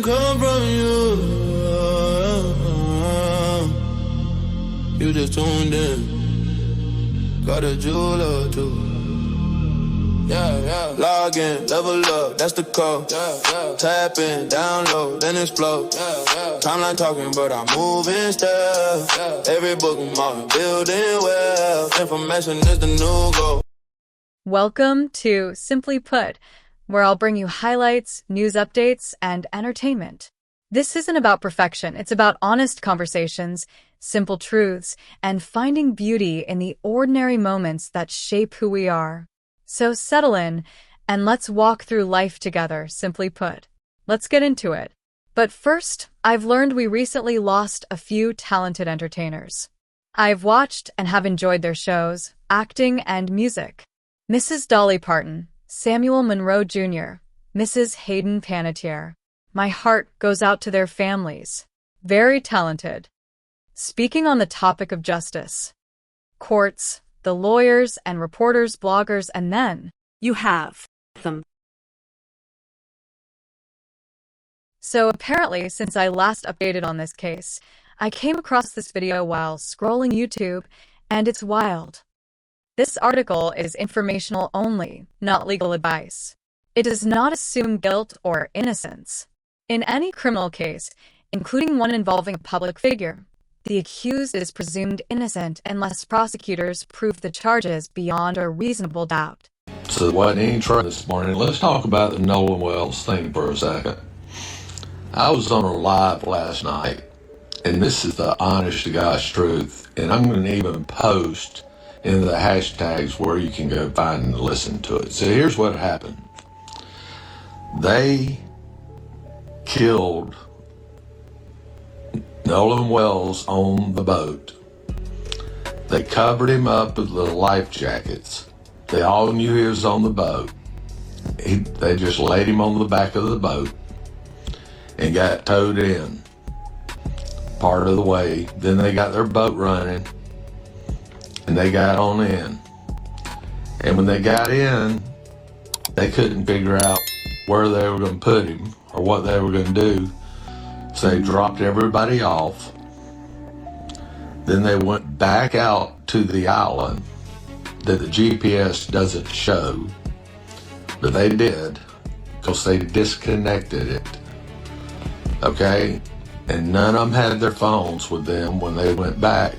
didn't come from you. You just tuned in. Got a jeweler too. Yeah. Log in, level up, that's the code. Tap in, download, then explode. Timeline talking, but I'm moving stuff. Every book I'm on, building well. Information is the new goal. Welcome to Simply Put, where I'll bring you highlights, news updates, and entertainment. This isn't about perfection, it's about honest conversations, simple truths, and finding beauty in the ordinary moments that shape who we are. So settle in, and let's walk through life together, simply put. Let's get into it. But first, I've learned we recently lost a few talented entertainers. I've watched and have enjoyed their shows, acting, and music. Mrs. Dolly Parton, Samuel Monroe Jr., Mrs. Hayden Panettiere. My heart goes out to their families. Very talented. Speaking on the topic of justice, courts, the lawyers and reporters, bloggers, and then you have them. So apparently, since I last updated on this case, I came across this video while scrolling YouTube, and it's wild. This article is informational only, not legal advice. It does not assume guilt or innocence. In any criminal case, including one involving a public figure, the accused is presumed innocent unless prosecutors prove the charges beyond a reasonable doubt. So there wasn't any trouble this morning. Let's talk about the Nolan Wells thing for a second. I was on a live last night, and this is the honest to God's truth, and I'm going to even post in the hashtags where you can go find and listen to it. So here's what happened. They killed Nolan Wells on the boat. They covered him up with the life jackets. They all knew he was on the boat. They just laid him on the back of the boat and got towed in part of the way. Then they got their boat running and they got on in. And when they got in, they couldn't figure out where they were going to put him or what they were going to do. So they dropped everybody off. Then they went back out to the island that the GPS doesn't show, but they did because they disconnected it. Okay? And none of them had their phones with them when they went back.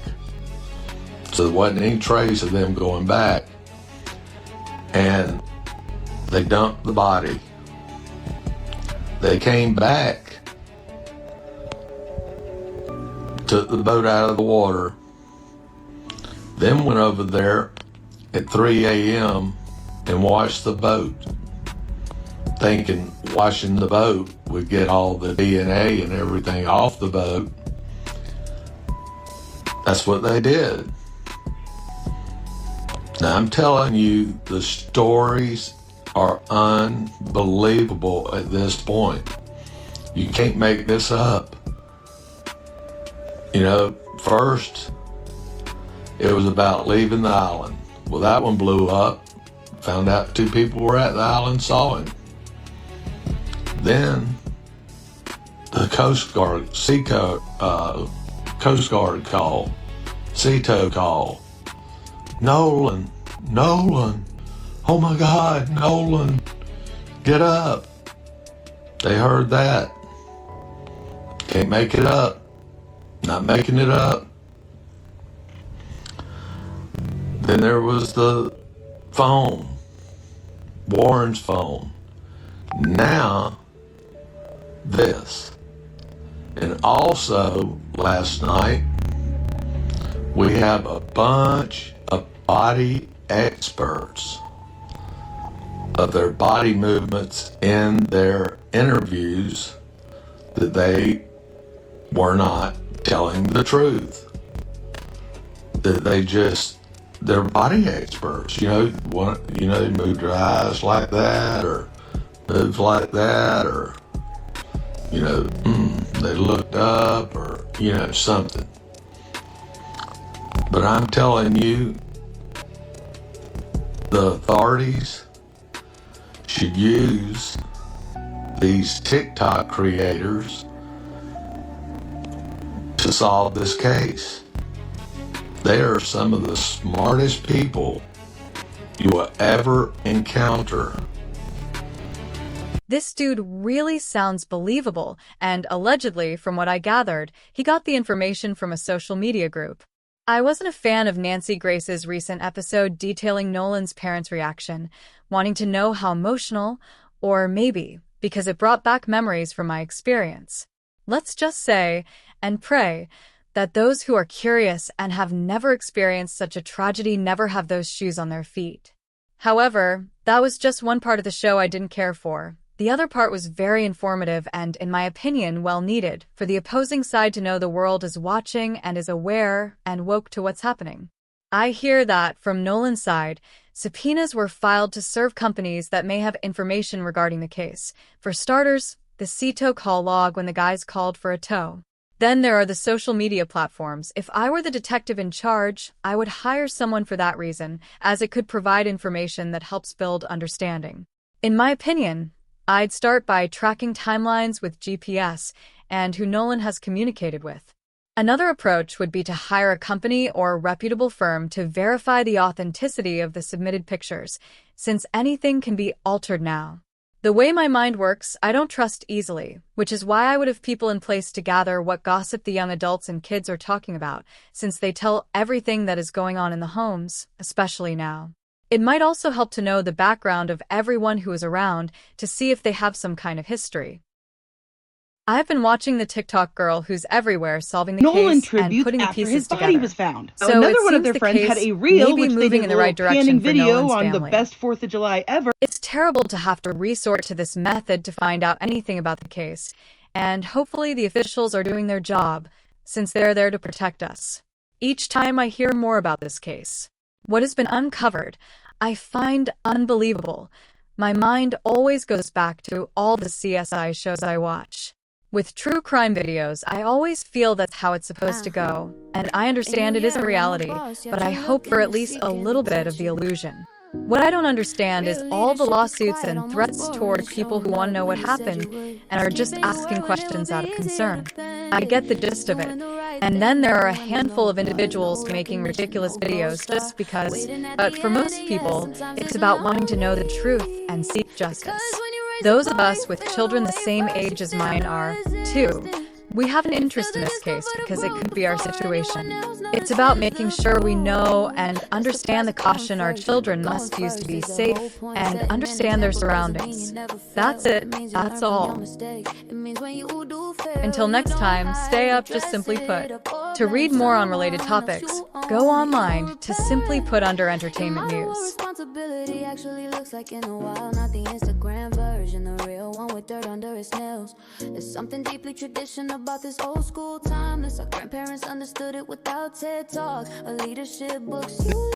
So there wasn't any trace of them going back. And they dumped the body. They came back, took the boat out of the water, then went over there at 3 a.m. and washed the boat, thinking washing the boat would get all the DNA and everything off the boat. That's what they did. Now I'm telling you, the stories are unbelievable at this point. You can't make this up. You know, first, it was about leaving the island. Well, that one blew up. Found out 2 people were at the island, saw him. Then, the Coast Guard, Coast Guard call, CETO call. Nolan, oh my God, Nolan, get up. They heard that. Can't make it up. Not making it up. Then there was the phone, Warren's phone. Now, this. And also, last night, we have a bunch of body experts of their body movements in their interviews that they were not telling the truth. That they're body experts. You know, they move their eyes like that, or move like that, or, they looked up, or, something. But I'm telling you, the authorities should use these TikTok creators to solve this case. They are some of the smartest people you will ever encounter. This dude really sounds believable, and allegedly, from what I gathered, he got the information from a social media group. I wasn't a fan of Nancy Grace's recent episode detailing Nolan's parents' reaction, wanting to know how emotional, or maybe because it brought back memories from my experience. Let's just say, and pray, that those who are curious and have never experienced such a tragedy never have those shoes on their feet. However, that was just one part of the show I didn't care for. The other part was very informative and, in my opinion, well needed for the opposing side to know the world is watching and is aware and woke to what's happening. I hear that, from Nolan's side, subpoenas were filed to serve companies that may have information regarding the case. For starters, the CTO call log when the guys called for a tow. Then there are the social media platforms. If I were the detective in charge, I would hire someone for that reason, as it could provide information that helps build understanding. In my opinion, I'd start by tracking timelines with GPS and who Nolan has communicated with. Another approach would be to hire a company or reputable firm to verify the authenticity of the submitted pictures, since anything can be altered now. The way my mind works, I don't trust easily, which is why I would have people in place to gather what gossip the young adults and kids are talking about, since they tell everything that is going on in the homes, especially now. It might also help to know the background of everyone who is around to see if they have some kind of history. I've been watching the TikTok girl who's everywhere solving the Nolan case and tributes putting the after pieces his body together. was found. So Another it one of seems their the friends had case a reel may be which they moving did in a the little right direction panning for video Nolan's on the family. best 4th of July ever. It's terrible to have to resort to this method to find out anything about the case, and hopefully the officials are doing their job, since they're there to protect us. Each time I hear more about this case, what has been uncovered, I find unbelievable. My mind always goes back to all the CSI shows I watch. With true crime videos, I always feel that's how it's supposed to go, and I understand it isn't reality, but I hope for at least a little bit of the illusion. What I don't understand is all the lawsuits and threats toward people who want to know what happened and are just asking questions out of concern. I get the gist of it. And then there are a handful of individuals making ridiculous videos just because, but for most people, it's about wanting to know the truth and seek justice. Those of us with children the same age as mine are, too. We have an interest in this case because it could be our situation. It's about making sure we know and understand the caution our children must use to be safe and understand their surroundings. That's it. That's all. Until next time, stay up, just simply put. To read more on related topics, go online to Simply Put under Entertainment News. Responsibility actually looks like in a while, not the Instagram version, the real one with dirt under his nails. There's something deeply traditional about this old school timeless. Our grandparents understood it without TED Talks, a leadership books.